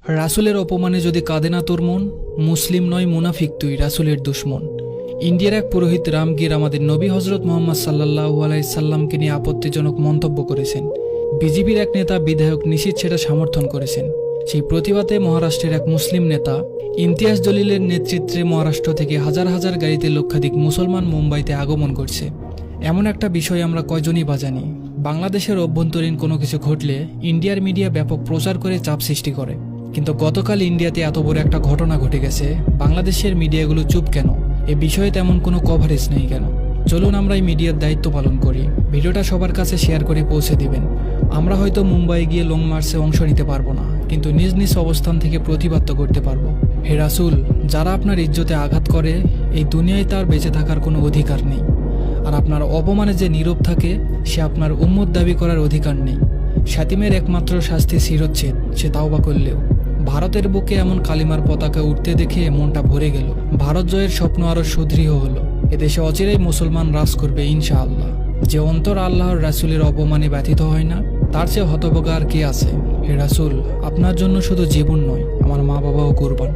রাসূলের অপমানে যদি কাঁদে না তোর মন, মুসলিম নয় মুনাফিক তুই, রাসূলের দুশ্মন। ইন্ডিয়ার এক পুরোহিত রামগীর আমাদের নবী হজরত মোহাম্মদ সাল্লাল্লাহু আলাইহি সাল্লামকে নিয়ে আপত্তিজনক মন্তব্য করেছেন। বিজেপির এক নেতা বিধায়ক নিশীথ সেটা সমর্থন করেছেন। সেই প্রতিবাদে মহারাষ্ট্রের এক মুসলিম নেতা ইমতিয়াজ জলিলের নেতৃত্বে মহারাষ্ট্র থেকে হাজার হাজার গাড়িতে লক্ষাধিক মুসলমান মুম্বাইতে আগমন করছে। এমন একটা বিষয় আমরা কয়জনই বা জানি। বাংলাদেশের অভ্যন্তরীণ কোনো কিছু ঘটলে ইন্ডিয়ার মিডিয়া ব্যাপক প্রচার করে চাপ সৃষ্টি করে, কিন্তু গতকাল ইন্ডিয়াতে এত বড় একটা ঘটনা ঘটে গেছে, বাংলাদেশের মিডিয়াগুলো চুপ কেন? এ বিষয়ে তেমন কোনো কভারেজ নেই কেন? চলুন আমরা এই মিডিয়ার দায়িত্ব পালন করি। ভিডিওটা সবার কাছে শেয়ার করে পৌঁছে দিবেন। আমরা হয়তো মুম্বাই গিয়ে লং মার্চে অংশ নিতে পারবো না, কিন্তু নিজ নিজ অবস্থান থেকে প্রতিবাদ তো করতে পারবো। হে রাসূল, যারা আপনার ইজ্জতে আঘাত করে, এই দুনিয়ায় তার বেঁচে থাকার কোনো অধিকার নেই। আর আপনার অপমানে যে নীরব থাকে, সে আপনার উম্মত দাবি করার অধিকার নেই। শাতিমের একমাত্র শাস্তি শিরচ্ছেদ, সে তাওবা করলেও। ভারতের বুকে এমন কালিমার পতাকা উঠতে দেখে মনটা ভরে গেল। ভারত জয়ের স্বপ্ন আরো সুদৃঢ় হলো। এদেশে অচিরেই মুসলমান রাজ করবে ইনশাআল্লাহ। যে অন্তর আল্লাহর রাসূলের অপমানে ব্যথিত হয় না, তার চেয়ে হতভাগা আর কে আছে? হে রাসূল, আপনার জন্য শুধু জীবন নয়, আমার মা বাবাও কুরবান।